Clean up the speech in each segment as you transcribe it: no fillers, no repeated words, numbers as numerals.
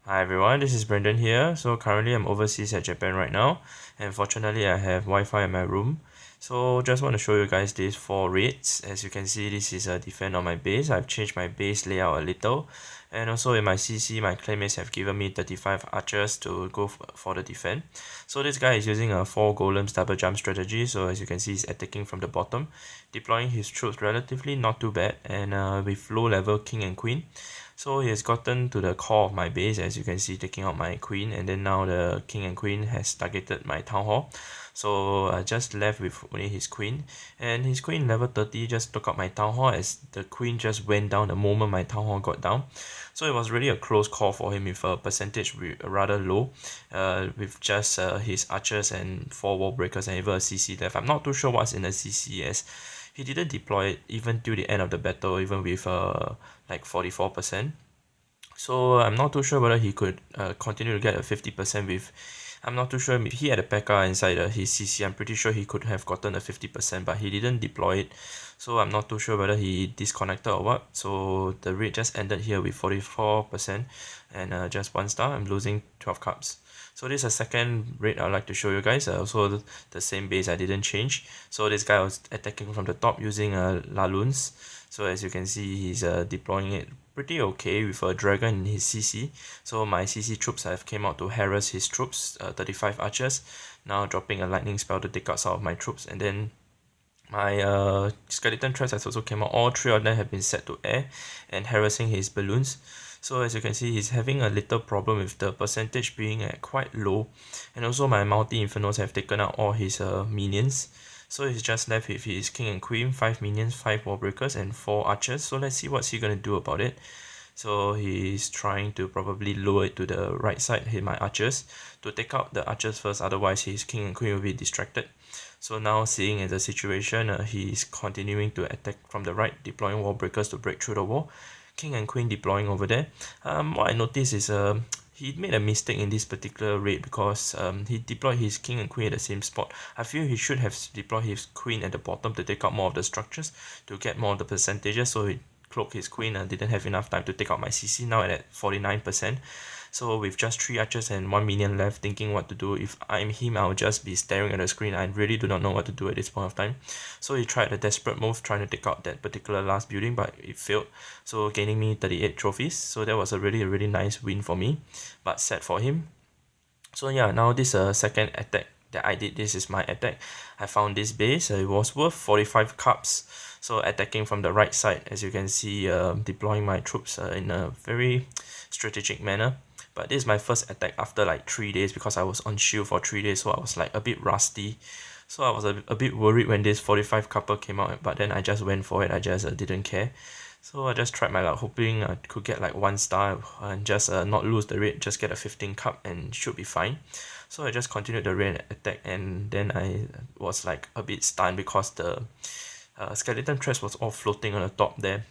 Hi everyone, this is Brendan here. So currently I'm overseas at Japan right now, and fortunately I have Wi-Fi in my room. So just want to show you guys these 4 raids. As you can see, this is a defend on my base. I've changed my base layout a little, and also in my CC, my claymates have given me 35 archers to go for the defend. So this guy is using a 4 golems double jump strategy. So as you can see, he's attacking from the bottom, deploying his troops relatively not too bad, and with low level king and queen. So he has gotten to the core of my base, as you can see, taking out my queen, and then now the king and queen has targeted my town hall. So I just left with only his queen, and his queen level 30 just took out my town hall as the queen just went down the moment my town hall got down. So it was really a close call for him with a percentage rather low, with just his archers and 4 wall breakers and even a CC left. I'm not too sure what's in the CC as he didn't deploy it even till the end of the battle, even with like 44%. So I'm not too sure whether he could continue to get a 50% with. I'm not too sure if he had a P.E.K.K.A inside his CC. I'm pretty sure he could have gotten a 50%, but he didn't deploy it. So I'm not too sure whether he disconnected or what. So the raid just ended here with 44% and just 1 star. I'm losing 12 cups. So this is a second raid I'd like to show you guys. Also the same base I didn't change. So this guy was attacking from the top using Laloons. So as you can see, he's deploying it pretty okay with a dragon in his CC. So my CC troops have came out to harass his troops, 35 archers. Now dropping a lightning spell to take out some of my troops, and then my skeleton threats has also came out. All 3 of them have been set to air and harassing his balloons. So as you can see, he's having a little problem with the percentage being at quite low, and also my multi-infernos have taken out all his minions. So he's just left with his king and queen, 5 minions, 5 wall breakers and 4 archers. So let's see what's he gonna do about it. So he's trying to probably lower it to the right side, hit my archers, to take out the archers first, otherwise his king and queen will be distracted. So now seeing in the situation, he's continuing to attack from the right, deploying wall breakers to break through the wall. King and queen deploying over there. What I noticed is he made a mistake in this particular raid because he deployed his king and queen at the same spot. I feel he should have deployed his queen at the bottom to take out more of the structures to get more of the percentages, so he cloaked his queen and didn't have enough time to take out my CC, now at 49%. So with just 3 archers and 1 minion left, thinking what to do. If I'm him, I'll just be staring at the screen. I really do not know what to do at this point of time. So he tried a desperate move trying to take out that particular last building, but it failed. So gaining me 38 trophies. So that was a really nice win for me, but sad for him. So yeah, now this second attack that I did, this is my attack. I found this base, it was worth 45 cups. So attacking from the right side, as you can see, deploying my troops in a very strategic manner. But this is my first attack after like 3 days because I was on shield for 3 days, so I was like a bit rusty. So I was a bit worried when this 45 cupper came out, but then I just went for it. I just didn't care. So I just tried my luck, hoping I could get like 1 star and just not lose the raid, just get a 15 cup and should be fine. So I just continued the raid attack, and then I was like a bit stunned because the skeleton threats was all floating on the top there.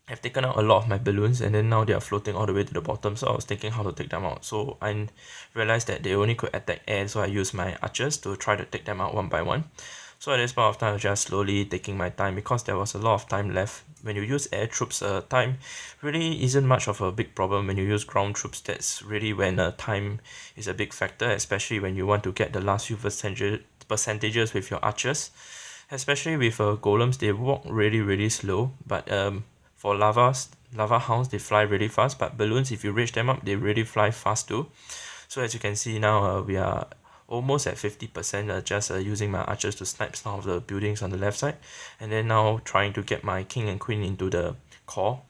I've taken out a lot of my balloons, and then now they are floating all the way to the bottom, so I was thinking how to take them out. So I realized that they only could attack air, so I used my archers to try to take them out one by one. So at this point of time, I was just slowly taking my time because there was a lot of time left. When you use air troops, time really isn't much of a big problem. When you use ground troops, that's really when time is a big factor, especially when you want to get the last few percentages with your archers. Especially with golems, they walk really slow, but for lava hounds, they fly really fast, but balloons, if you reach them up, they really fly fast too. So as you can see now, we are almost at 50%, just using my archers to snipe some of the buildings on the left side, and then now trying to get my king and queen into the core.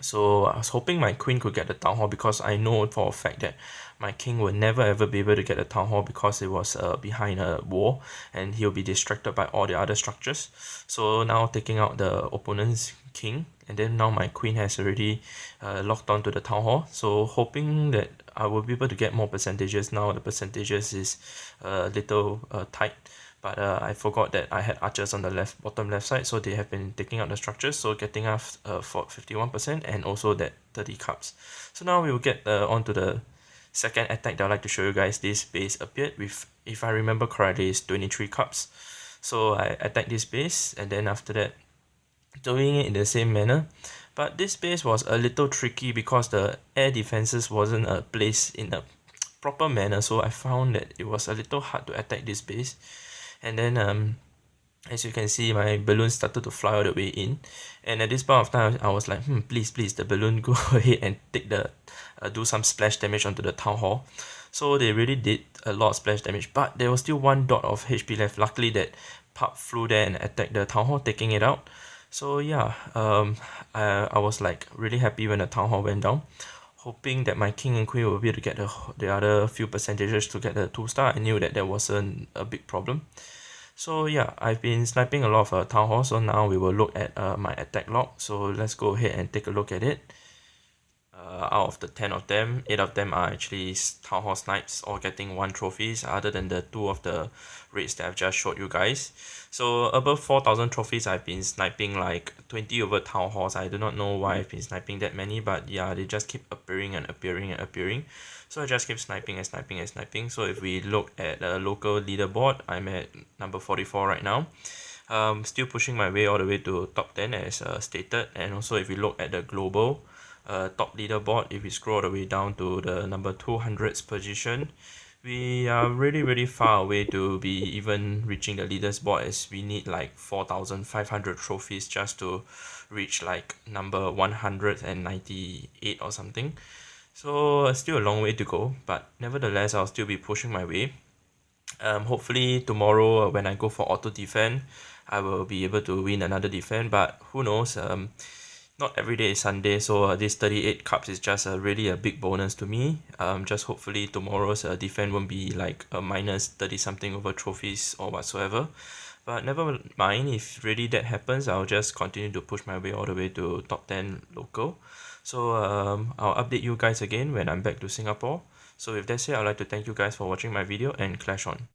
So I was hoping my queen could get the town hall because I know for a fact that my king will never ever be able to get the town hall because it was behind a wall and he'll be distracted by all the other structures. So now taking out the opponent's king, and then now my queen has already locked onto the town hall. So hoping that I will be able to get more percentages. Now the percentages is a little tight. But I forgot that I had archers on the bottom left side, so they have been taking out the structures, so getting us for 51% and also that 30 cups. So now we will get on to the second attack that I'd like to show you guys. This base appeared with, if I remember correctly, is 23 cups. So I attacked this base, and then after that doing it in the same manner. But this base was a little tricky because the air defenses wasn't placed in a proper manner, so I found that it was a little hard to attack this base. And then as you can see, my balloon started to fly all the way in, and at this point of time I was like, please the balloon go ahead and take the do some splash damage onto the town hall. So they really did a lot of splash damage, but there was still one dot of HP left. Luckily that pup flew there and attacked the town hall, taking it out. So yeah, I was like really happy when the town hall went down, hoping that my king and queen will be able to get the other few percentages to get the 2-star. I knew that there wasn't a big problem. So yeah, I've been sniping a lot of town hall, so now we will look at my attack log. So let's go ahead and take a look at it. Out of the 10 of them, 8 of them are actually town hall snipes, all getting 1 trophies, other than the 2 of the raids that I've just showed you guys. So above 4,000 trophies, I've been sniping like 20 over town halls. I do not know why I've been sniping that many, but yeah, they just keep appearing and appearing and appearing. So I just keep sniping and sniping and sniping. So if we look at the local leaderboard, I'm at number 44 right now. Still pushing my way all the way to top 10 as stated. And also if we look at the global top leaderboard, if we scroll all the way down to the number 200s position, we are really far away to be even reaching the leaders board, as we need like 4,500 trophies just to reach like number 198 or something. So still a long way to go, but nevertheless I'll still be pushing my way. Hopefully tomorrow when I go for auto defend, I will be able to win another defend, but who knows. Not every day is Sunday, so this 38 cups is just really a big bonus to me. Just hopefully tomorrow's defend won't be like a minus 30 something over trophies or whatsoever. But never mind, if really that happens, I'll just continue to push my way all the way to top 10 local. So I'll update you guys again when I'm back to Singapore. So with that said, I'd like to thank you guys for watching my video and clash on.